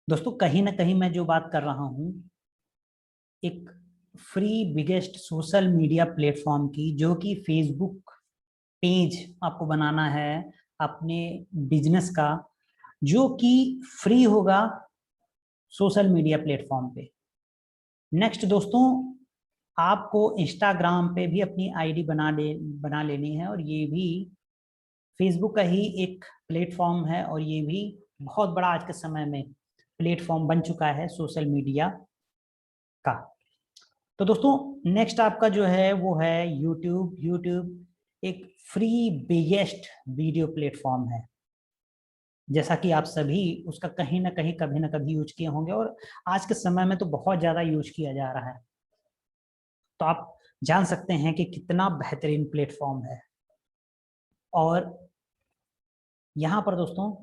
दोस्तों, कहीं ना कहीं मैं जो बात कर रहा हूं एक free biggest social media platform की, जो कि फेसबुक पेज आपको बनाना है अपने बिजनेस का, जो कि फ्री होगा सोशल मीडिया प्लेटफॉर्म पे। नेक्स्ट दोस्तों, आपको इंस्टाग्राम पे भी अपनी आईडी बना लेनी है, और ये भी फेसबुक का ही एक प्लेटफॉर्म है, और ये भी बहुत बड़ा आज के समय में प्लेटफॉर्म बन चुका है सोशल मीडिया का। तो दोस्तों, नेक्स्ट आपका जो है वो है यूट्यूब। यूट्यूब एक फ्री बिगेस्ट वीडियो प्लेटफॉर्म है, जैसा कि आप सभी उसका कहीं ना कहीं कभी ना कभी यूज किए होंगे, और आज के समय में तो बहुत ज़्यादा यूज किया जा रहा है। तो आप जान सकते हैं कि कितना बेहतरीन प्लेटफॉर्म है। और यहाँ पर दोस्तों,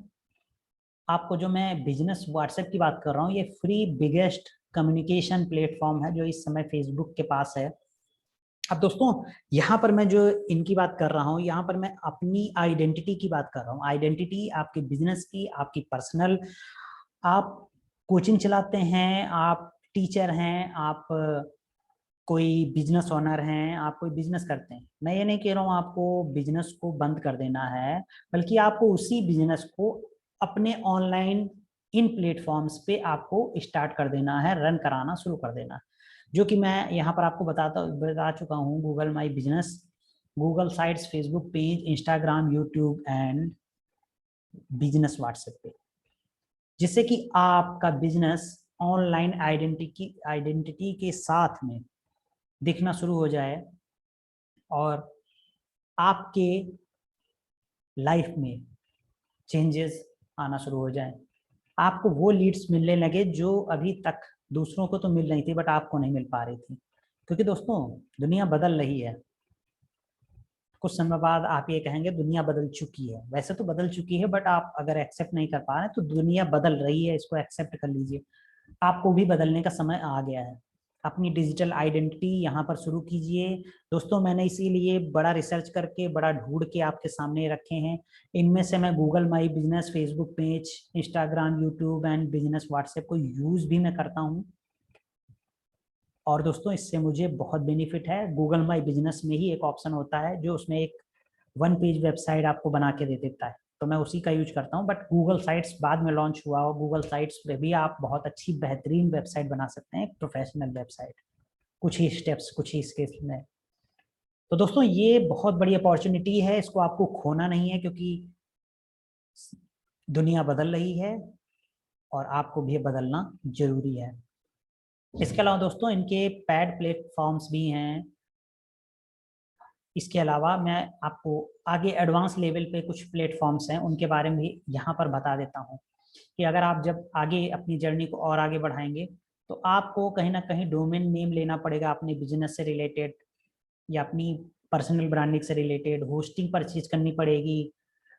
आपको जो मैं बिजनेस व्हाट्सएप की बात कर रहा हूँ, ये फ्री बिगेस्ट कम्युनिकेशन प्लेटफॉर्म है जो इस समय फेसबुक के पास है। अब दोस्तों, यहाँ पर मैं जो इनकी बात कर रहा हूँ, यहाँ पर मैं अपनी आइडेंटिटी की बात कर रहा हूँ। आइडेंटिटी आपके बिजनेस की, आपकी पर्सनल। आप कोचिंग चलाते हैं, आप टीचर हैं, आप कोई बिजनेस ओनर हैं, आप कोई बिजनेस करते हैं। मैं ये नहीं कह रहा हूँ आपको बिजनेस को बंद कर देना है, बल्कि आपको उसी बिजनेस को अपने ऑनलाइन इन प्लेटफॉर्म्स पे आपको स्टार्ट कर देना है, रन कराना शुरू कर देना है। जो कि मैं यहाँ पर आपको बता चुका हूँ। Google my business, Google sites, Facebook page, Instagram, YouTube and business WhatsApp पे, जिससे कि आपका बिजनेस ऑनलाइन आइडेंटिटी के साथ में दिखना शुरू हो जाए, और आपके लाइफ में चेंजेस आना शुरू हो जाए। आपको वो लीड्स मिलने लगे जो अभी तक दूसरों को तो मिल रही थी, बट आपको नहीं मिल पा रही थी। क्योंकि दोस्तों, दुनिया बदल रही है। कुछ समय बाद आप ये कहेंगे दुनिया बदल चुकी है। वैसे तो बदल चुकी है, बट आप अगर एक्सेप्ट नहीं कर पा रहे तो दुनिया बदल रही है, इसको एक्सेप्ट कर लीजिए। आपको भी बदलने का समय आ गया है। अपनी डिजिटल आइडेंटिटी यहाँ पर शुरू कीजिए। दोस्तों, मैंने इसीलिए बड़ा रिसर्च करके, बड़ा ढूंढ के आपके सामने रखे हैं। इनमें से मैं Google my business, Facebook page, Instagram, YouTube and business WhatsApp को यूज भी मैं करता हूँ। और दोस्तों, इससे मुझे बहुत बेनिफिट है। गूगल माई बिजनेस में ही एक ऑप्शन होता है जो उसमें एक वन पेज वेबसाइट आपको बना के दे देता है, तो मैं उसी का यूज करता हूँ। बट गूगल साइट्स बाद में लॉन्च हुआ, और गूगल साइट्स पे भी आप बहुत अच्छी बेहतरीन वेबसाइट बना सकते हैं, एक प्रोफेशनल वेबसाइट, कुछ ही स्टेप्स, कुछ ही स्किल्स में। तो दोस्तों, ये बहुत बड़ी अपॉर्चुनिटी है, इसको आपको खोना नहीं है, क्योंकि दुनिया बदल रही है और आपको भी बदलना जरूरी है। इसके अलावा दोस्तों, इनके पैड प्लेटफॉर्म्स भी हैं। इसके अलावा मैं आपको आगे एडवांस लेवल पे कुछ प्लेटफॉर्म्स हैं, उनके बारे में भी यहाँ पर बता देता हूँ, कि अगर आप जब आगे अपनी जर्नी को और आगे बढ़ाएंगे, तो आपको कहीं ना कहीं डोमेन नेम लेना पड़ेगा अपने बिजनेस से रिलेटेड, या अपनी पर्सनल ब्रांडिंग से रिलेटेड। होस्टिंग परचेज करनी पड़ेगी,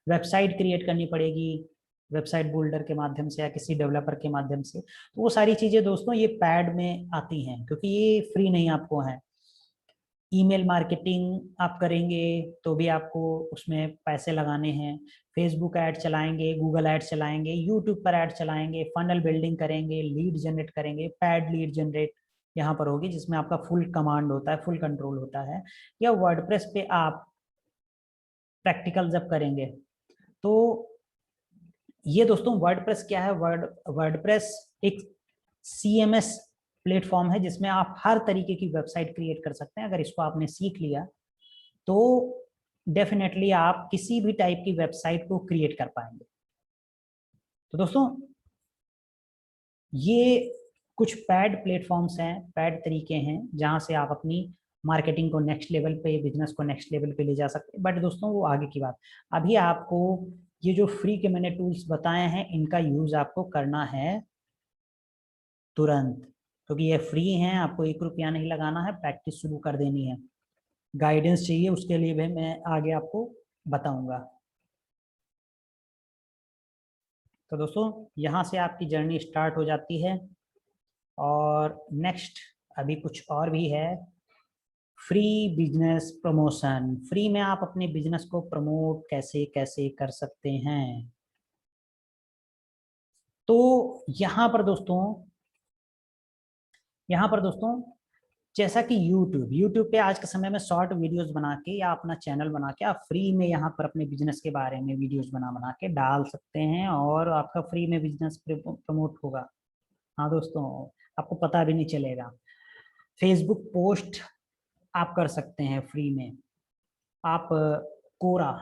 वेबसाइट क्रिएट करनी पड़ेगी, वेबसाइट बिल्डर के माध्यम से या किसी डेवलपर के माध्यम से। तो वो सारी चीज़ें दोस्तों ये पैड में आती हैं, क्योंकि ये फ्री नहीं आपको है। ईमेल मार्केटिंग आप करेंगे तो भी आपको उसमें पैसे लगाने हैं। फेसबुक ऐड चलाएंगे, गूगल ऐड चलाएंगे, यूट्यूब पर ऐड चलाएंगे, फनल बिल्डिंग करेंगे, लीड जनरेट करेंगे, पैड लीड जनरेट यहाँ पर होगी, जिसमें आपका फुल कमांड होता है, फुल कंट्रोल होता है। या वर्डप्रेस पे आप प्रैक्टिकल जब करेंगे, तो ये दोस्तों वर्डप्रेस क्या है? वर्डप्रेस एक CMS प्लेटफॉर्म है, जिसमें आप हर तरीके की वेबसाइट क्रिएट कर सकते हैं। अगर इसको आपने सीख लिया तो डेफिनेटली आप किसी भी टाइप की वेबसाइट को क्रिएट कर पाएंगे। तो दोस्तों, ये कुछ पैड प्लेटफॉर्म्स हैं, पैड तरीके हैं, जहां से आप अपनी मार्केटिंग को नेक्स्ट लेवल पे, बिजनेस को नेक्स्ट लेवल पे ले जा सकते हैं। बट दोस्तों, वो आगे की बात। अभी आपको ये जो फ्री के मैंने टूल्स बताए हैं, इनका यूज आपको करना है तुरंत, क्योंकि ये फ्री हैं। आपको 1 रुपया नहीं लगाना है, प्रैक्टिस शुरू कर देनी है। गाइडेंस चाहिए उसके लिए भी मैं आगे आपको बताऊंगा। तो दोस्तों, यहाँ से आपकी जर्नी स्टार्ट हो जाती है, और नेक्स्ट अभी कुछ और भी है, फ्री बिजनेस प्रमोशन। फ्री में आप अपने बिजनेस को प्रमोट कैसे कैसे कर सकते हैं। तो यहाँ पर दोस्तों जैसा कि YouTube पे आज के समय में शॉर्ट वीडियोस बना के या अपना चैनल बना के आप फ्री में यहाँ पर अपने बिजनेस के बारे में वीडियोस बना बना के डाल सकते हैं और आपका फ्री में बिजनेस प्रमोट होगा। हाँ दोस्तों, आपको पता भी नहीं चलेगा। फेसबुक पोस्ट आप कर सकते हैं फ्री में। आप कोरा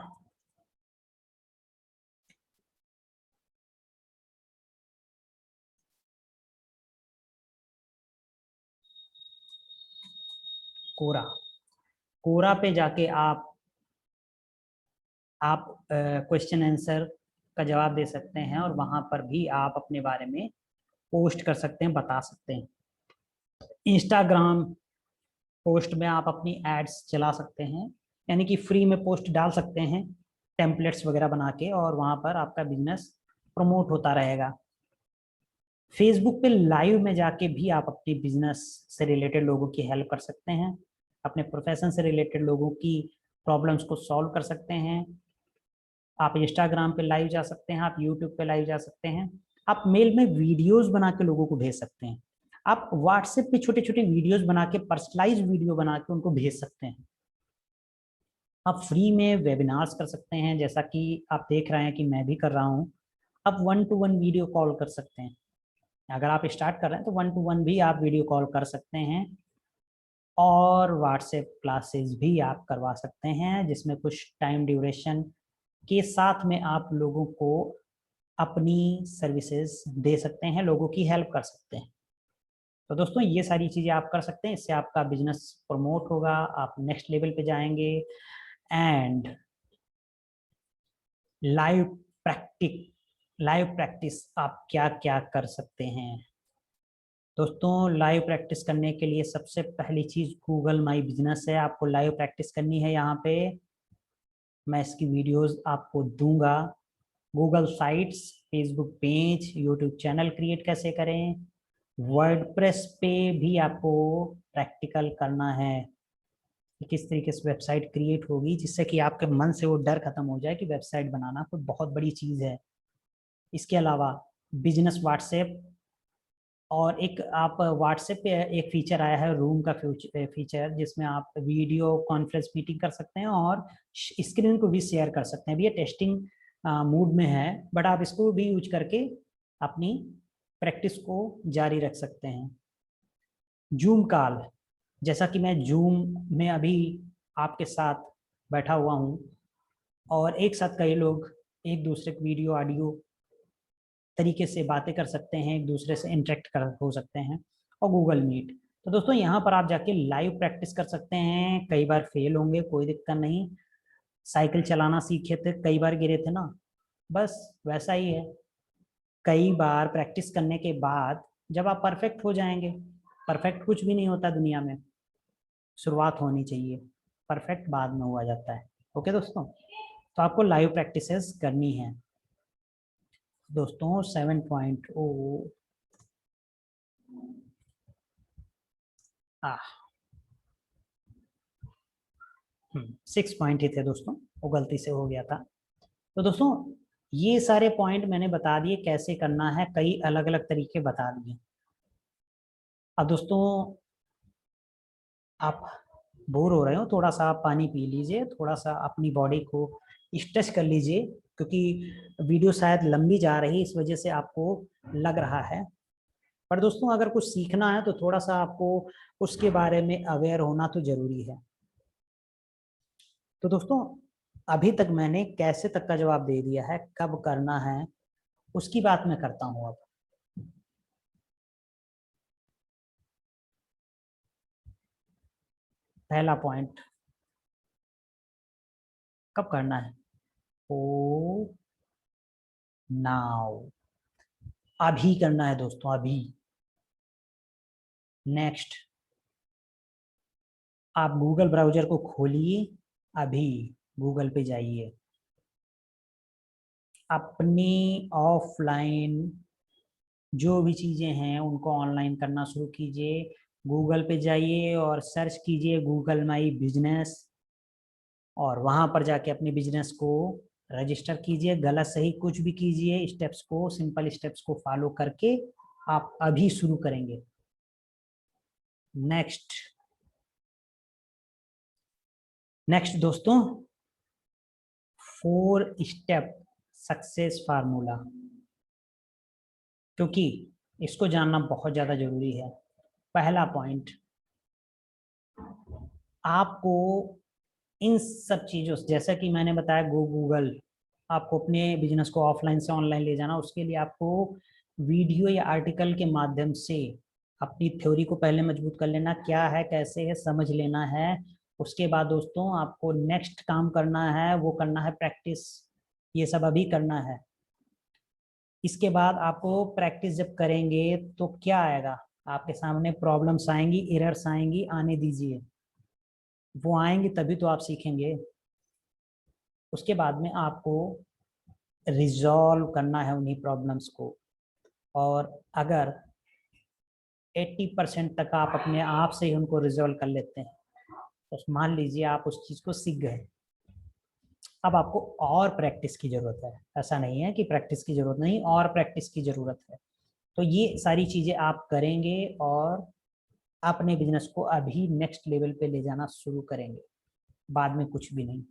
कोरा कोरा पे जाके आप क्वेश्चन आंसर का जवाब दे सकते हैं और वहां पर भी आप अपने बारे में पोस्ट कर सकते हैं, बता सकते हैं। इंस्टाग्राम पोस्ट में आप अपनी एड्स चला सकते हैं, यानी कि फ्री में पोस्ट डाल सकते हैं टेम्पलेट्स वगैरह बना के, और वहां पर आपका बिजनेस प्रमोट होता रहेगा। फेसबुक पे लाइव में जाके भी आप अपने बिजनेस से रिलेटेड लोगों की हेल्प कर सकते हैं, अपने प्रोफेशन से रिलेटेड लोगों की प्रॉब्लम्स को सॉल्व कर सकते हैं। आप इंस्टाग्राम पे लाइव जा सकते हैं, आप यूट्यूब पे लाइव जा सकते हैं, आप मेल में वीडियोस बना के लोगों को भेज सकते हैं, आप व्हाट्सएप पे छोटे छोटे वीडियोस बना के पर्सनलाइज वीडियो बना के उनको भेज सकते हैं। आप फ्री में वेबिनार्स कर सकते हैं, जैसा कि आप देख रहे हैं कि मैं भी कर रहा हूँ। आप 1-to-1 वीडियो कॉल कर सकते हैं। अगर आप स्टार्ट कर रहे हैं तो 1-to-1 भी आप वीडियो कॉल कर सकते हैं, और व्हाट्सएप क्लासेस भी आप करवा सकते हैं जिसमें कुछ टाइम ड्यूरेशन के साथ में आप लोगों को अपनी सर्विसेज दे सकते हैं, लोगों की हेल्प कर सकते हैं। तो दोस्तों ये सारी चीज़ें आप कर सकते हैं, इससे आपका बिजनेस प्रमोट होगा, आप नेक्स्ट लेवल पे जाएंगे। एंड लाइव प्रैक्टिस आप क्या क्या कर सकते हैं दोस्तों। लाइव प्रैक्टिस करने के लिए सबसे पहली चीज़ गूगल माई बिजनेस है, आपको लाइव प्रैक्टिस करनी है। यहाँ पे मैं इसकी वीडियोस आपको दूंगा। Google sites, Facebook page, YouTube channel create कैसे करें, वर्डप्रेस पे भी आपको प्रैक्टिकल करना है कि किस तरीके से वेबसाइट क्रिएट होगी, जिससे कि आपके मन से वो डर खत्म हो जाए कि वेबसाइट बनाना कोई बहुत बड़ी चीज़ है। इसके अलावा बिजनेस व्हाट्सएप, और एक आप व्हाट्सएप पे एक फीचर आया है रूम का फीचर, जिसमें आप वीडियो कॉन्फ्रेंस मीटिंग कर सकते हैं और स्क्रीन को भी शेयर कर सकते हैं। अभी ये टेस्टिंग मूड में है, बट आप इसको भी यूज करके अपनी प्रैक्टिस को जारी रख सकते हैं। जूम कॉल, जैसा कि मैं जूम में अभी आपके साथ बैठा हुआ हूँ और एक साथ कई लोग एक दूसरे को वीडियो ऑडियो तरीके से बातें कर सकते हैं, एक दूसरे से इंटरेक्ट कर हो सकते हैं। और गूगल मीट, तो दोस्तों यहाँ पर आप जाके लाइव प्रैक्टिस कर सकते हैं। कई बार फेल होंगे, कोई दिक्कत नहीं। साइकिल चलाना सीखे थे, कई बार गिरे थे ना, बस वैसा ही है। कई बार प्रैक्टिस करने के बाद जब आप परफेक्ट हो जाएंगे, परफेक्ट कुछ भी नहीं होता दुनिया में, शुरुआत होनी चाहिए, परफेक्ट बाद में हुआ जाता है। ओके दोस्तों, तो आपको लाइव प्रैक्टिसेस करनी है दोस्तों। 7.0 6 पॉइंट ही थे दोस्तों, वो गलती से हो गया था। तो दोस्तों ये सारे पॉइंट मैंने बता दिए कैसे करना है, कई अलग अलग तरीके बता दिए। अब दोस्तों आप बोर हो रहे हो, थोड़ा सा आप पानी पी लीजिए, थोड़ा सा अपनी बॉडी को स्ट्रेच कर लीजिए, क्योंकि वीडियो शायद लंबी जा रही है इस वजह से आपको लग रहा है। पर दोस्तों अगर कुछ सीखना है तो थोड़ा सा आपको उसके बारे में अवेयर होना तो जरूरी है। तो दोस्तों अभी तक मैंने कैसे तक का जवाब दे दिया है, कब करना है उसकी बात मैं करता हूँ अब। पहला पॉइंट, कब करना है? ओ नाउ, अभी करना है दोस्तों, अभी। नेक्स्ट, आप गूगल ब्राउजर को खोलिए, अभी गूगल पे जाइए, अपनी ऑफलाइन जो भी चीजें हैं उनको ऑनलाइन करना शुरू कीजिए। गूगल पे जाइए और सर्च कीजिए गूगल माई बिजनेस, और वहां पर जाके अपने बिजनेस को रजिस्टर कीजिए। गलत सही कुछ भी कीजिए, स्टेप्स को, सिंपल स्टेप्स को फॉलो करके आप अभी शुरू करेंगे। नेक्स्ट दोस्तों, 4 स्टेप सक्सेस फार्मूला, क्योंकि इसको जानना बहुत ज्यादा जरूरी है। पहला पॉइंट, आपको इन सब चीजों से, जैसा कि मैंने बताया गूगल, आपको अपने बिजनेस को ऑफलाइन से ऑनलाइन ले जाना, उसके लिए आपको वीडियो या आर्टिकल के माध्यम से अपनी थ्योरी को पहले मजबूत कर लेना, क्या है कैसे है समझ लेना है। उसके बाद दोस्तों आपको नेक्स्ट काम करना है, वो करना है प्रैक्टिस। ये सब अभी करना है। इसके बाद आपको प्रैक्टिस जब करेंगे तो क्या आएगा, आपके सामने प्रॉब्लम्स आएंगी, एरर्स आएंगी, आने दीजिए, वो आएंगी तभी तो आप सीखेंगे। उसके बाद में आपको रिजॉल्व करना है उन्हीं प्रॉब्लम्स को, और अगर 80% तक आप अपने आप से ही उनको रिजॉल्व कर लेते हैं तो मान लीजिए आप उस चीज को सीख गए। अब आपको और प्रैक्टिस की जरूरत है, ऐसा नहीं है कि प्रैक्टिस की जरूरत नहीं, और प्रैक्टिस की जरूरत है। तो ये सारी चीजें आप करेंगे और अपने बिजनेस को अभी नेक्स्ट लेवल पे ले जाना शुरू करेंगे, बाद में कुछ भी नहीं।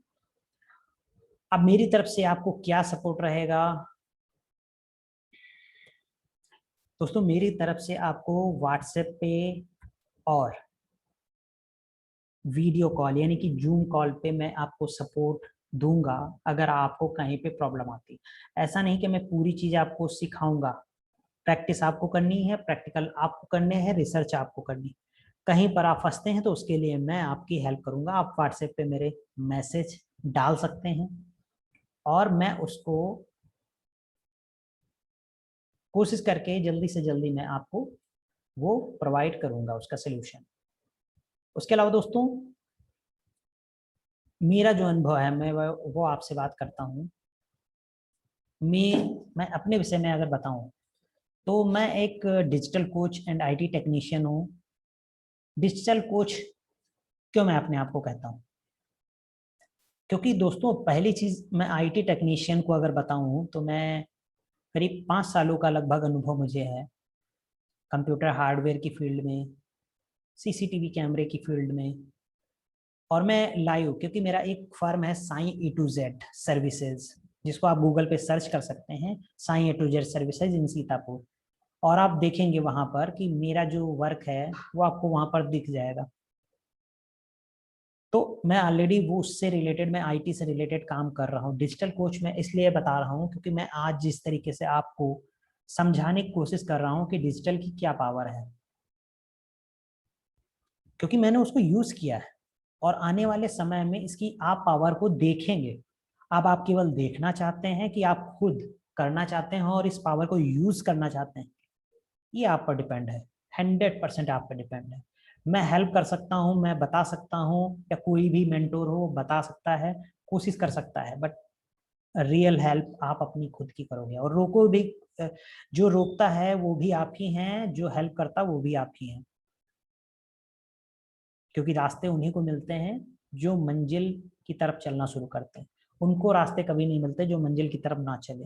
अब मेरी तरफ से आपको क्या सपोर्ट रहेगा दोस्तों? मेरी तरफ से आपको व्हाट्सएप पे और वीडियो कॉल यानी कि जूम कॉल पे मैं आपको सपोर्ट दूंगा अगर आपको कहीं पे प्रॉब्लम आती। ऐसा नहीं कि मैं पूरी चीज आपको सिखाऊंगा, प्रैक्टिस आपको करनी है, प्रैक्टिकल आपको करने हैं, रिसर्च आपको करनी। कहीं पर आप फंसते हैं तो उसके लिए मैं आपकी हेल्प करूंगा। आप व्हाट्सएप पे मेरे मैसेज डाल सकते हैं और मैं उसको कोशिश करके जल्दी से जल्दी मैं आपको वो प्रोवाइड करूंगा, उसका सोल्यूशन। उसके अलावा दोस्तों मेरा जो अनुभव है मैं वो आपसे बात करता हूँ। मैं अपने विषय में अगर बताऊं तो मैं एक digital coach and IT technician हूँ। डिजिटल कोच क्यों मैं अपने आप को कहता हूँ? क्योंकि दोस्तों पहली चीज, मैं आईटी टेक्नीशियन को अगर बताऊं तो मैं करीब 5 सालों का लगभग अनुभव मुझे है कंप्यूटर हार्डवेयर की फील्ड में, सीसीटीवी कैमरे की फील्ड में। और मैं लाइव, क्योंकि मेरा एक फर्म है Sai A to Z services, जिसको आप गूगल पे सर्च कर सकते हैं, Sai A to Z services in Sitapur. और आप देखेंगे वहां पर कि मेरा जो वर्क है वो आपको वहां पर दिख जाएगा। तो मैं ऑलरेडी वो उससे रिलेटेड, मैं आईटी से रिलेटेड काम कर रहा हूँ। डिजिटल कोच मैं इसलिए बता रहा हूँ क्योंकि मैं आज जिस तरीके से आपको समझाने की कोशिश कर रहा हूँ कि डिजिटल की क्या पावर है, क्योंकि मैंने उसको यूज किया है और आने वाले समय में इसकी आप पावर को देखेंगे। अब आप केवल देखना चाहते हैं कि आप खुद करना चाहते हैं और इस पावर को यूज करना चाहते हैं, ये आप पर डिपेंड है। 100% आप पर डिपेंड है। मैं हेल्प कर सकता हूँ, मैं बता सकता हूँ, या कोई भी मेंटोर हो बता सकता है, कोशिश कर सकता है, बट रियल हेल्प आप अपनी खुद की करोगे। और रोको भी, जो रोकता है वो भी आप ही हैं, जो हेल्प करता वो भी आप ही हैं। क्योंकि रास्ते उन्हीं को मिलते हैं जो मंजिल की तरफ चलना शुरू करते हैं। उनको रास्ते कभी नहीं मिलते जो मंजिल की तरफ ना चले।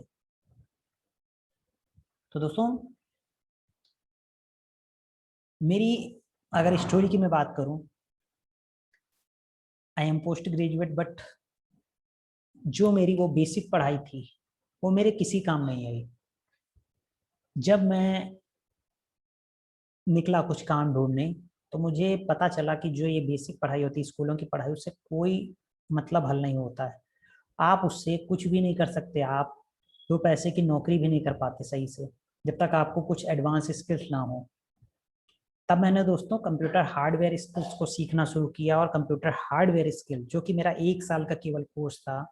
तो दोस्तों मेरी अगर स्टोरी की मैं बात करूं, I am post graduate, but जो मेरी वो बेसिक पढ़ाई थी वो मेरे किसी काम नहीं आई। जब मैं निकला कुछ काम ढूंढने तो मुझे पता चला कि जो ये बेसिक पढ़ाई होती है स्कूलों की पढ़ाई, उससे कोई मतलब हल नहीं होता है। आप उससे कुछ भी नहीं कर सकते, आप 2 पैसे की नौकरी भी नहीं कर पाते सही से जब तक आपको कुछ एडवांस स्किल्स ना हो। तब मैंने दोस्तों कंप्यूटर हार्डवेयर स्किल्स को सीखना शुरू किया, और कंप्यूटर हार्डवेयर स्किल जो कि मेरा 1 साल का केवल कोर्स था,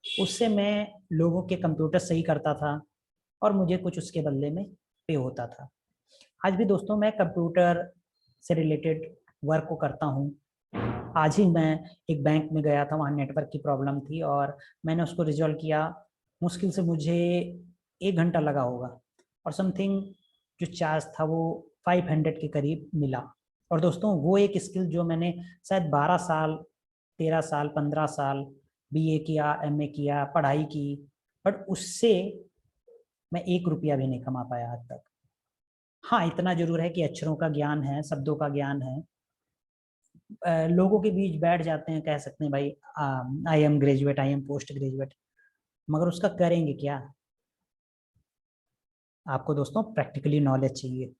उससे मैं लोगों के कंप्यूटर सही करता था और मुझे कुछ उसके बदले में पे होता था। आज भी दोस्तों मैं कंप्यूटर से रिलेटेड वर्क को करता हूँ। आज ही मैं एक बैंक में गया था, वहाँ नेटवर्क की प्रॉब्लम थी और मैंने उसको रिजॉल्व किया। मुश्किल से मुझे 1 घंटा लगा होगा, और समथिंग जो चार्ज था वो 500 के करीब मिला। और दोस्तों वो एक स्किल जो मैंने शायद 12 साल, 13 साल, 15 साल बीए किया, एमए किया, पढ़ाई की, बट उससे मैं 1 रुपया भी नहीं कमा पाया आज तक। हाँ, इतना जरूर है कि अक्षरों का ज्ञान है, शब्दों का ज्ञान है, लोगों के बीच बैठ जाते हैं, कह सकते हैं भाई I am graduate, I am post graduate, मगर उसका करेंगे क्या? आपको दोस्तों प्रैक्टिकली नॉलेज चाहिए।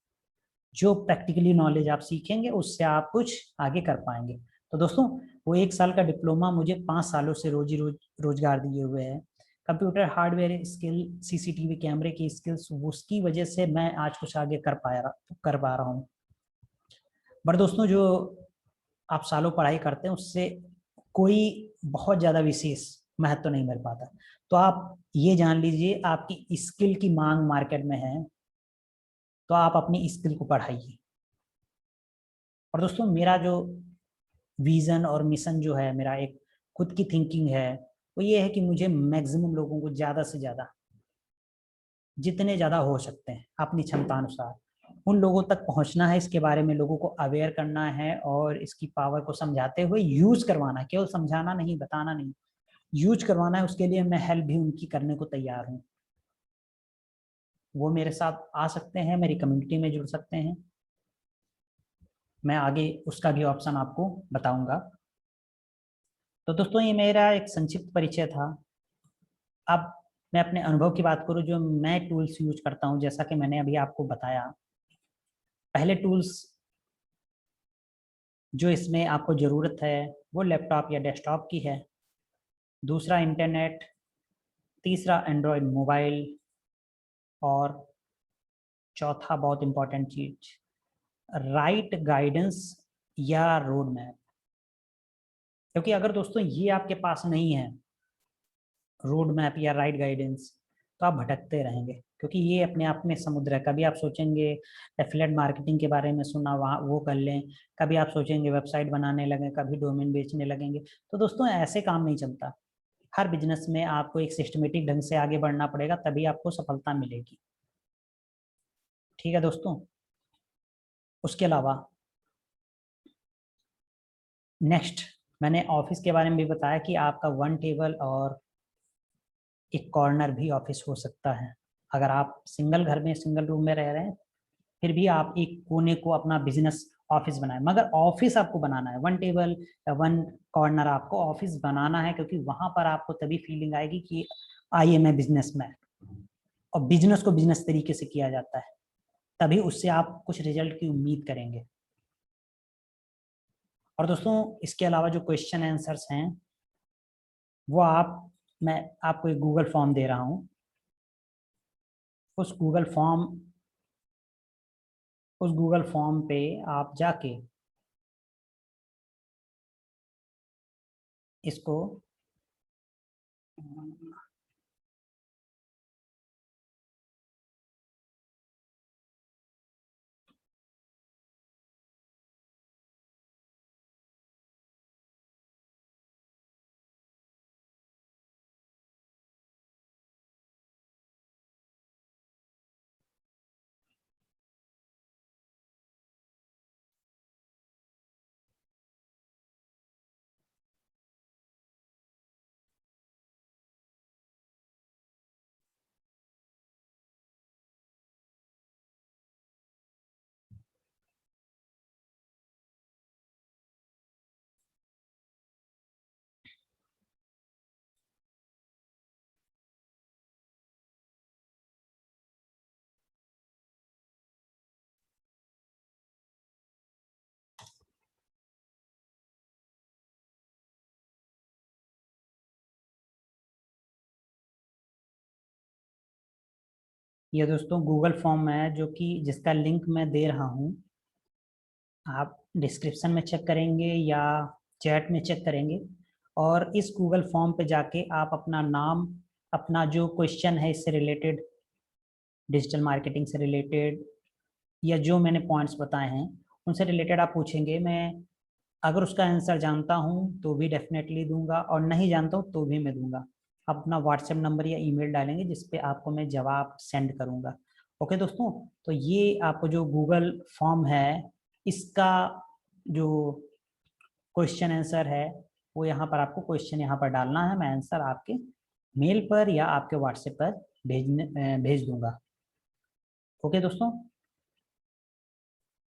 जो प्रैक्टिकली नॉलेज आप सीखेंगे उससे आप कुछ आगे कर पाएंगे। तो दोस्तों वो 1 साल का डिप्लोमा मुझे 5 सालों से रोजगार दिए हुए है। कंप्यूटर हार्डवेयर स्किल, सीसीटीवी कैमरे की स्किल्स, उसकी वजह से मैं आज कुछ आगे कर पा रहा हूँ। बट दोस्तों जो आप सालों पढ़ाई करते हैं उससे कोई बहुत ज्यादा विशेष महत्व तो नहीं मिल पाता। तो आप ये जान लीजिए आपकी स्किल की मांग मार्केट में है, तो आप अपनी स्किल को बढ़ाइए। और दोस्तों मेरा जो विजन और मिशन जो है, मेरा एक खुद की थिंकिंग है, वो ये है कि मुझे मैक्सिमम लोगों को ज्यादा से ज्यादा, जितने ज्यादा हो सकते हैं अपनी क्षमता अनुसार उन लोगों तक पहुंचना है, इसके बारे में लोगों को अवेयर करना है और इसकी पावर को समझाते हुए यूज करवाना है। केवल समझाना नहीं, बताना नहीं, यूज करवाना है। उसके लिए मैं हेल्प भी उनकी करने को तैयार हूँ। वो मेरे साथ आ सकते हैं, मेरी कम्युनिटी में जुड़ सकते हैं। मैं आगे उसका भी ऑप्शन आपको बताऊंगा। तो दोस्तों ये मेरा एक संक्षिप्त परिचय था। अब मैं अपने अनुभव की बात करूं, जो मैं टूल्स यूज करता हूं, जैसा कि मैंने अभी आपको बताया। पहले टूल्स जो इसमें आपको ज़रूरत है वो लैपटॉप या डेस्कटॉप की है। दूसरा इंटरनेट, तीसरा एंड्रॉयड मोबाइल, और चौथा बहुत इंपॉर्टेंट चीज, राइट गाइडेंस या रोड मैप। क्योंकि अगर दोस्तों ये आपके पास नहीं है, रोड मैप या राइट गाइडेंस, तो आप भटकते रहेंगे। क्योंकि ये अपने आप में समुद्र है। कभी आप सोचेंगे एफिलिएट मार्केटिंग के बारे में सुना, वहाँ वो कर लें। कभी आप सोचेंगे वेबसाइट बनाने लगे, कभी डोमेन बेचने लगेंगे। तो दोस्तों ऐसे काम नहीं चलता। हर बिजनेस में आपको एक सिस्टमेटिक ढंग से आगे बढ़ना पड़ेगा, तभी आपको सफलता मिलेगी। ठीक है दोस्तों। उसके अलावा नेक्स्ट, मैंने ऑफिस के बारे में भी बताया कि आपका वन टेबल और एक कॉर्नर भी ऑफिस हो सकता है। अगर आप सिंगल घर में, सिंगल रूम में रह रहे हैं, फिर भी आप एक कोने को अपना बिजनेस ऑफिस बनाएं। मगर ऑफिस आपको बनाना है, वन टेबल या वन कॉर्नर आपको ऑफिस बनाना है, क्योंकि वहां पर आपको तभी फीलिंग आएगी कि आई एम ए बिजनेसमैन। और बिजनेस को बिजनेस तरीके से किया जाता है, तभी उससे आप कुछ रिजल्ट की उम्मीद करेंगे। और दोस्तों इसके अलावा जो क्वेश्चन आंसर्स हैं वो मैं आपको एक गूगल फॉर्म दे रहा हूँ। उस गूगल फॉर्म उस गूगल फॉर्म पे आप जाके इसको ये दोस्तों गूगल फॉर्म है, जो कि जिसका लिंक मैं दे रहा हूँ। आप डिस्क्रिप्शन में चेक करेंगे या चैट में चेक करेंगे, और इस गूगल फॉर्म पे जाके आप अपना नाम, अपना जो क्वेश्चन है इससे रिलेटेड, डिजिटल मार्केटिंग से रिलेटेड, या जो मैंने पॉइंट्स बताए हैं उनसे रिलेटेड आप पूछेंगे। मैं अगर उसका आंसर जानता हूँ तो भी डेफिनेटली दूंगा, और नहीं जानता हूँ तो भी मैं दूंगा। आप अपना व्हाट्सएप नंबर या ईमेल डालेंगे जिस पे आपको मैं जवाब सेंड करूंगा। ओके दोस्तों, तो ये आपको जो गूगल फॉर्म है इसका जो क्वेश्चन आंसर है वो यहाँ पर आपको क्वेश्चन यहाँ पर डालना है, मैं आंसर आपके मेल पर या आपके व्हाट्सएप पर भेज दूंगा। ओके दोस्तों,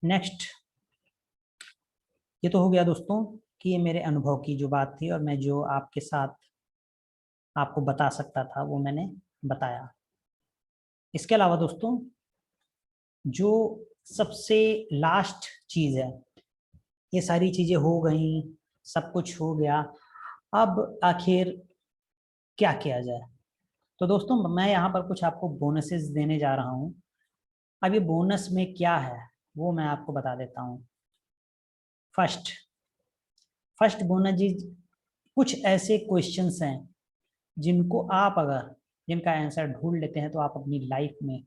नेक्स्ट, ये तो हो गया दोस्तों कि ये मेरे अनुभव की जो बात थी और मैं जो आपके साथ आपको बता सकता था वो मैंने बताया। इसके अलावा दोस्तों जो सबसे लास्ट चीज है, ये सारी चीजें हो गई, सब कुछ हो गया, अब आखिर क्या किया जाए? तो दोस्तों मैं यहाँ पर कुछ आपको बोनसेस देने जा रहा हूँ। अब ये बोनस में क्या है वो मैं आपको बता देता हूँ। फर्स्ट बोनस इज, कुछ ऐसे क्वेश्चंस हैं जिनका आंसर ढूंढ लेते हैं तो आप अपनी लाइफ में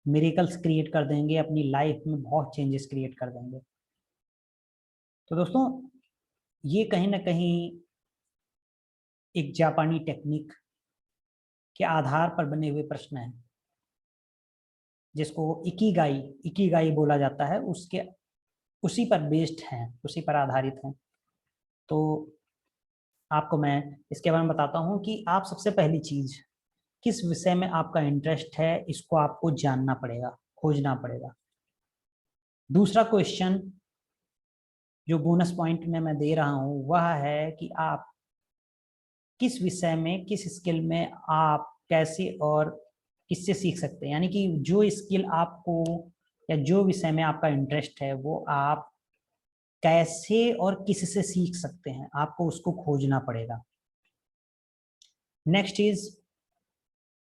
मिरेकल्स क्रिएट कर देंगे, अपनी लाइफ में बहुत चेंजेस क्रिएट कर देंगे। तो दोस्तों ये कहीं ना कहीं एक जापानी टेक्निक के आधार पर बने हुए प्रश्न हैं, जिसको इकिगाई इकिगाई बोला जाता है, उसी पर बेस्ड हैं, उसी पर आधारित हैं। तो आपको मैं इसके बारे में बताता हूँ कि आप सबसे पहली चीज, किस विषय में आपका इंटरेस्ट है इसको आपको जानना पड़ेगा, खोजना पड़ेगा। दूसरा क्वेश्चन जो बोनस पॉइंट में मैं दे रहा हूँ वह है कि आप किस विषय में, किस स्किल में आप कैसे और किससे सीख सकते हैं, यानी कि जो स्किल आपको या जो विषय में आपका इंटरेस्ट है वो आप कैसे और किससे सीख सकते हैं, आपको उसको खोजना पड़ेगा। नेक्स्ट इज,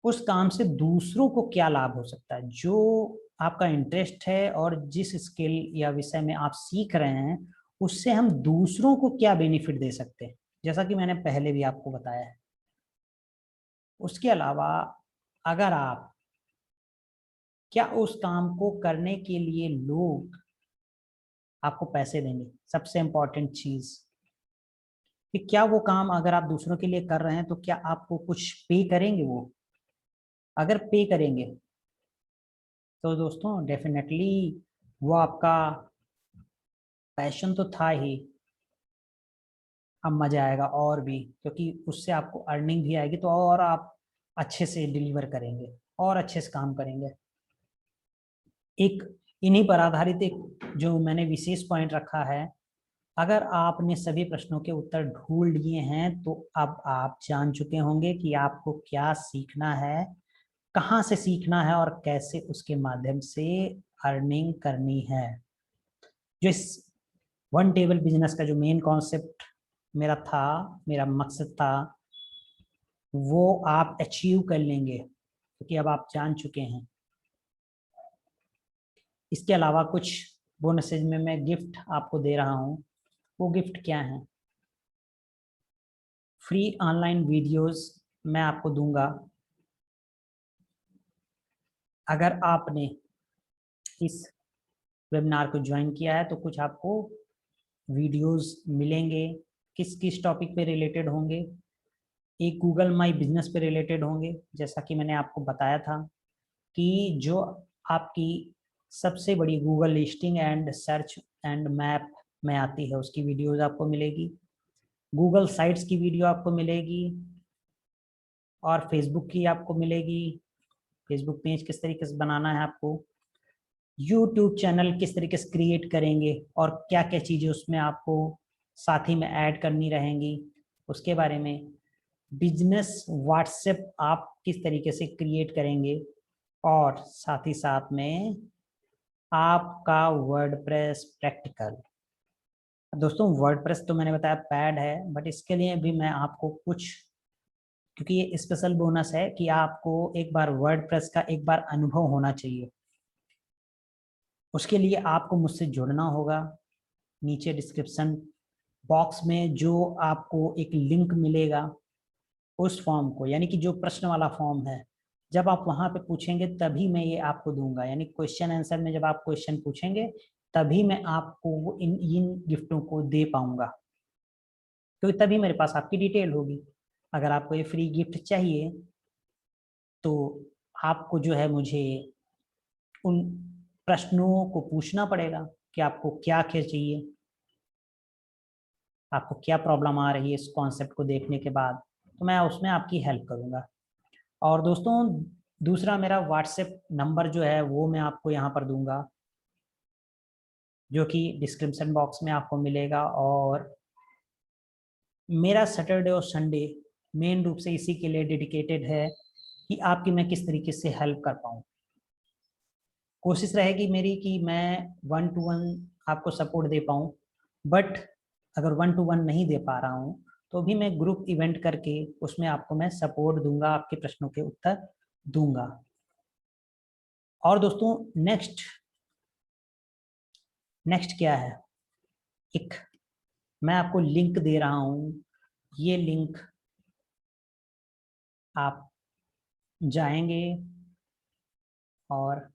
उस काम से दूसरों को क्या लाभ हो सकता है, जो आपका इंटरेस्ट है और जिस स्किल या विषय में आप सीख रहे हैं उससे हम दूसरों को क्या बेनिफिट दे सकते हैं, जैसा कि मैंने पहले भी आपको बताया है। उसके अलावा अगर आप, क्या उस काम को करने के लिए लोग आपको पैसे देंगे, सबसे इंपॉर्टेंट चीज कि क्या वो काम अगर आप दूसरों के लिए कर रहे हैं तो क्या आपको कुछ पे करेंगे वो? अगर पे करेंगे तो दोस्तों डेफिनेटली वो आपका पैशन तो था ही, अब मजा आएगा और भी, क्योंकि उससे आपको अर्निंग भी आएगी तो और आप अच्छे से डिलीवर करेंगे और अच्छे से काम करेंगे। एक इन्हीं पर आधारित एक जो मैंने विशेष पॉइंट रखा है, अगर आपने सभी प्रश्नों के उत्तर ढूंढ लिए हैं तो अब आप जान चुके होंगे कि आपको क्या सीखना है, कहाँ से सीखना है और कैसे उसके माध्यम से अर्निंग करनी है। जो इस वन टेबल बिजनेस का जो मेन कॉन्सेप्ट मेरा मकसद था, वो आप अचीव कर लेंगे क्योंकि अब आप जान चुके हैं। इसके अलावा कुछ बोनसेज में मैं गिफ्ट आपको दे रहा हूँ। वो गिफ्ट क्या है? फ्री ऑनलाइन वीडियोस मैं आपको दूंगा। अगर आपने इस वेबिनार को ज्वाइन किया है तो कुछ आपको वीडियोस मिलेंगे, किस किस टॉपिक पे रिलेटेड होंगे। एक गूगल माई बिजनेस पे रिलेटेड होंगे, जैसा कि मैंने आपको बताया था कि जो आपकी सबसे बड़ी Google listing and search and map में आती है उसकी वीडियोस आपको मिलेगी, गूगल साइट्स की वीडियो आपको मिलेगी और फेसबुक की आपको मिलेगी, फेसबुक पेज किस तरीके से बनाना है आपको, यूट्यूब चैनल किस तरीके से क्रिएट करेंगे और क्या क्या चीज़ें उसमें आपको साथ ही में ऐड करनी रहेंगी उसके बारे में, बिजनेस व्हाट्सएप आप किस तरीके से क्रिएट करेंगे और साथ ही साथ में आपका वर्डप्रेस प्रैक्टिकल। दोस्तों वर्डप्रेस तो मैंने बताया पैड है, बट इसके लिए भी मैं आपको कुछ, क्योंकि ये स्पेशल बोनस है कि आपको एक बार वर्डप्रेस का एक बार अनुभव होना चाहिए। उसके लिए आपको मुझसे जुड़ना होगा। नीचे डिस्क्रिप्शन बॉक्स में जो आपको एक लिंक मिलेगा, उस फॉर्म को, यानी कि जो प्रश्न वाला फॉर्म है, जब आप वहां पे पूछेंगे तभी मैं ये आपको दूंगा, यानी क्वेश्चन आंसर में जब आप क्वेश्चन पूछेंगे तभी मैं आपको इन गिफ्टों को दे पाऊंगा, क्योंकि तभी मेरे पास आपकी डिटेल होगी। अगर आपको ये फ्री गिफ्ट चाहिए तो आपको जो है मुझे उन प्रश्नों को पूछना पड़ेगा, कि आपको क्या क्या चाहिए, आपको क्या प्रॉब्लम आ रही है इस कॉन्सेप्ट को देखने के बाद, तो मैं उसमें आपकी हेल्प करूँगा। और दोस्तों दूसरा मेरा व्हाट्सएप नंबर जो है वो मैं आपको यहाँ पर दूंगा, जो कि डिस्क्रिप्शन बॉक्स में आपको मिलेगा। और मेरा सैटरडे और संडे मेन रूप से इसी के लिए डेडिकेटेड है कि आपकी मैं किस तरीके से हेल्प कर पाऊँ। कोशिश रहेगी मेरी कि मैं 1-to-1 आपको सपोर्ट दे पाऊँ, बट अगर 1-to-1 नहीं दे पा रहा हूँ तो भी मैं ग्रुप इवेंट करके उसमें आपको मैं सपोर्ट दूंगा, आपके प्रश्नों के उत्तर दूंगा। और दोस्तों नेक्स्ट नेक्स्ट क्या है, एक मैं आपको लिंक दे रहा हूँ। ये लिंक आप जाएंगे और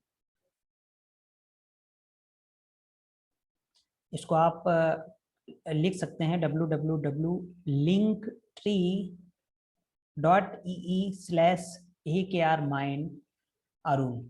इसको आप लिख सकते हैं www.linktree.ee/AKRmind अरुण।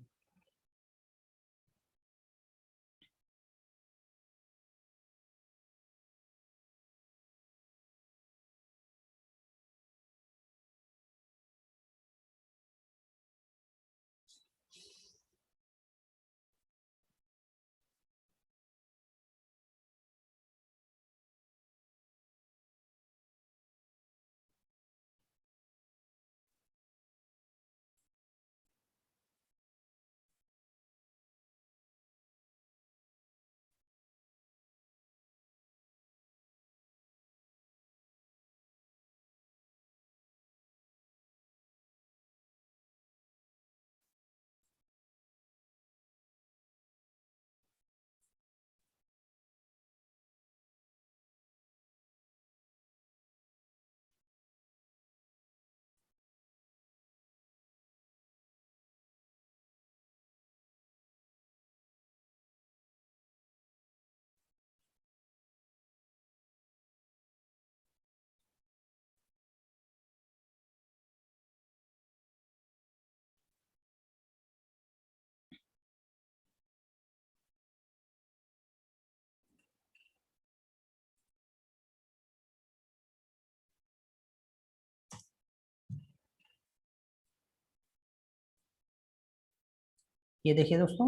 ये देखिए दोस्तों,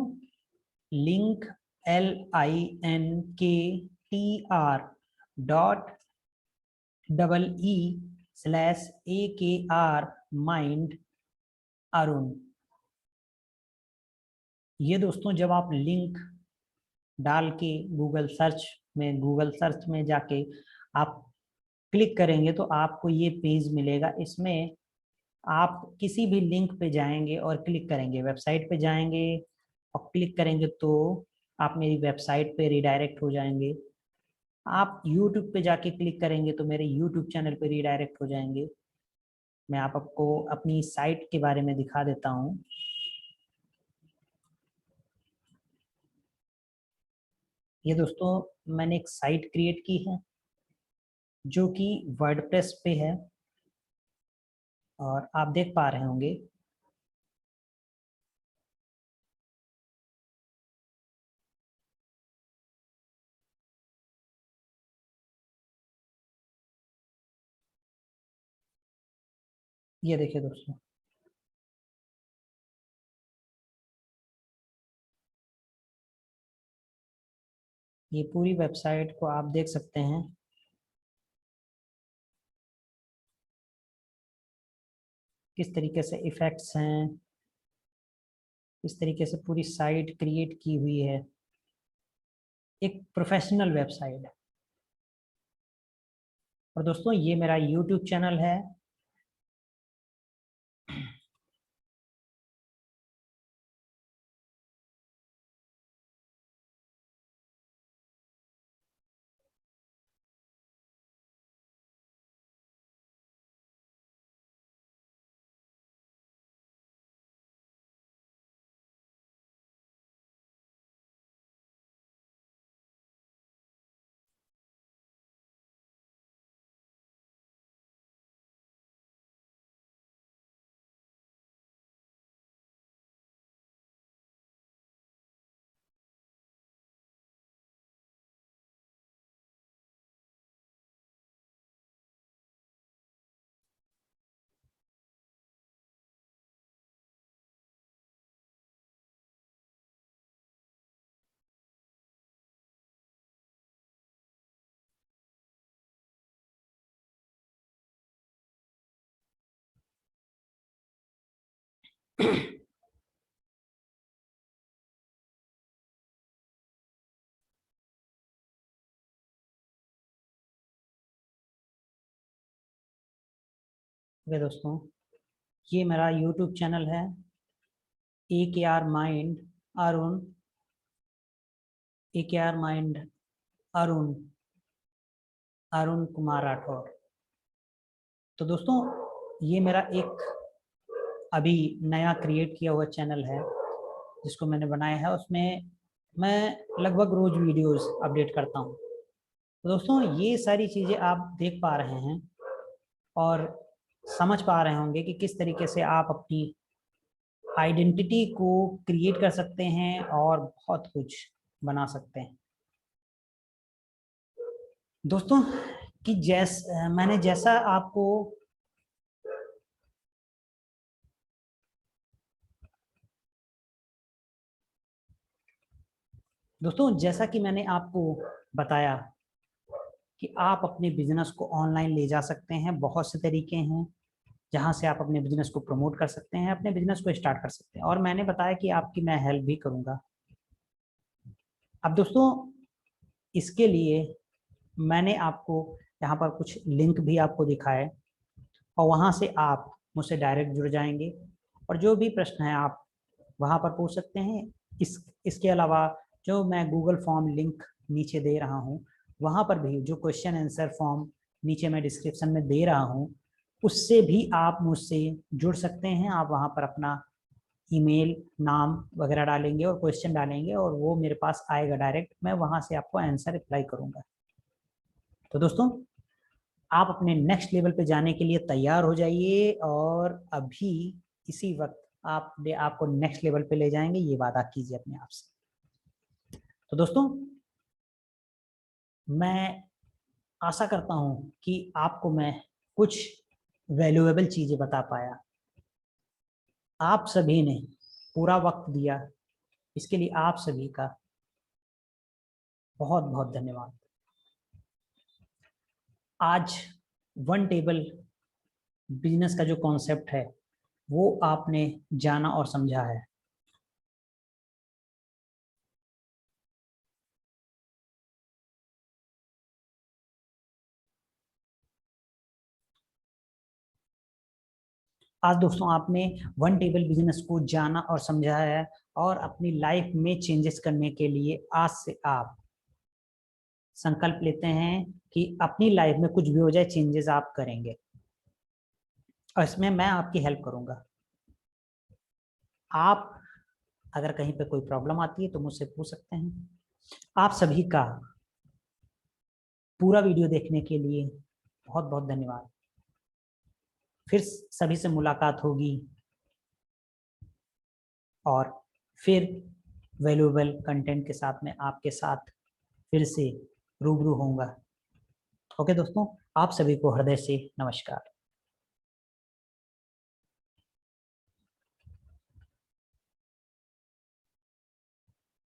लिंक LINKTR.EE/AKR अरुण। ये दोस्तों जब आप लिंक डाल के गूगल सर्च में जाके आप क्लिक करेंगे तो आपको ये पेज मिलेगा। इसमें आप किसी भी लिंक पे जाएंगे और क्लिक करेंगे, वेबसाइट पे जाएंगे और क्लिक करेंगे तो आप मेरी वेबसाइट पे रिडायरेक्ट हो जाएंगे। आप यूट्यूब पे जाके क्लिक करेंगे तो मेरे यूट्यूब चैनल पे रिडायरेक्ट हो जाएंगे। मैं आपको अपनी साइट के बारे में दिखा देता हूँ। ये दोस्तों मैंने एक साइट क्रिएट की है जो कि वर्डप्रेस पे है और आप देख पा रहे होंगे। ये देखिए दोस्तों, ये पूरी वेबसाइट को आप देख सकते हैं। किस तरीके से इफेक्ट्स हैं, किस तरीके से पूरी साइट क्रिएट की हुई है, एक प्रोफेशनल वेबसाइट है। और दोस्तों ये मेरा यूट्यूब चैनल है। ओके दोस्तों, ये मेरा यूट्यूब चैनल है AKR mind Arun, AKR mind Arun, Arun Kumar Rathore. तो दोस्तों, ये मेरा एक अभी नया क्रिएट किया हुआ चैनल है जिसको मैंने बनाया है। उसमें मैं लगभग रोज वीडियोस अपडेट करता हूँ। तो दोस्तों, ये सारी चीज़ें आप देख पा रहे हैं और समझ पा रहे होंगे कि किस तरीके से आप अपनी आइडेंटिटी को क्रिएट कर सकते हैं और बहुत कुछ बना सकते हैं। दोस्तों, कि मैंने जैसा आपको जैसा कि मैंने आपको बताया कि आप अपने बिजनेस को ऑनलाइन ले जा सकते हैं। बहुत से तरीके हैं जहां से आप अपने बिजनेस को प्रमोट कर सकते हैं, अपने बिजनेस को स्टार्ट कर सकते हैं, और मैंने बताया कि आपकी मैं हेल्प भी करूंगा। अब दोस्तों, इसके लिए मैंने आपको यहाँ पर कुछ लिंक भी आपको दिखाए और वहाँ से आप मुझसे डायरेक्ट जुड़ जाएंगे और जो भी प्रश्न है आप वहाँ पर पूछ सकते हैं। इसके अलावा जो मैं गूगल फॉर्म लिंक नीचे दे रहा हूँ, वहाँ पर भी जो क्वेश्चन आंसर फॉर्म नीचे मैं डिस्क्रिप्शन में दे रहा हूँ, उससे भी आप मुझसे जुड़ सकते हैं। आप वहाँ पर अपना ईमेल, नाम वगैरह डालेंगे और क्वेश्चन डालेंगे और वो मेरे पास आएगा डायरेक्ट, मैं वहाँ से आपको आंसर रिप्लाई करूँगा। तो दोस्तों, आप अपने नेक्स्ट लेवल पे जाने के लिए तैयार हो जाइए और अभी इसी वक्त आपको नेक्स्ट लेवल पे ले जाएंगे, ये वादा कीजिए अपने आप से। तो दोस्तों, मैं आशा करता हूँ कि आपको मैं कुछ वैल्यूएबल चीजें बता पाया। आप सभी ने पूरा वक्त दिया, इसके लिए आप सभी का बहुत बहुत धन्यवाद। आज वन टेबल बिजनेस का जो कॉन्सेप्ट है वो आपने जाना और समझा है। आज दोस्तों आपने वन टेबल बिजनेस को जाना और समझा है और अपनी लाइफ में चेंजेस करने के लिए आज से आप संकल्प लेते हैं कि अपनी लाइफ में कुछ भी हो जाए चेंजेस आप करेंगे और इसमें मैं आपकी हेल्प करूंगा। आप अगर कहीं पे कोई प्रॉब्लम आती है तो मुझसे पूछ सकते हैं। आप सभी का पूरा वीडियो देखने के लिए बहुत बहुत धन्यवाद। फिर सभी से मुलाकात होगी और फिर वैल्यूएबल कंटेंट के साथ में आपके साथ फिर से रूबरू होऊंगा। ओके दोस्तों, आप सभी को हृदय से नमस्कार।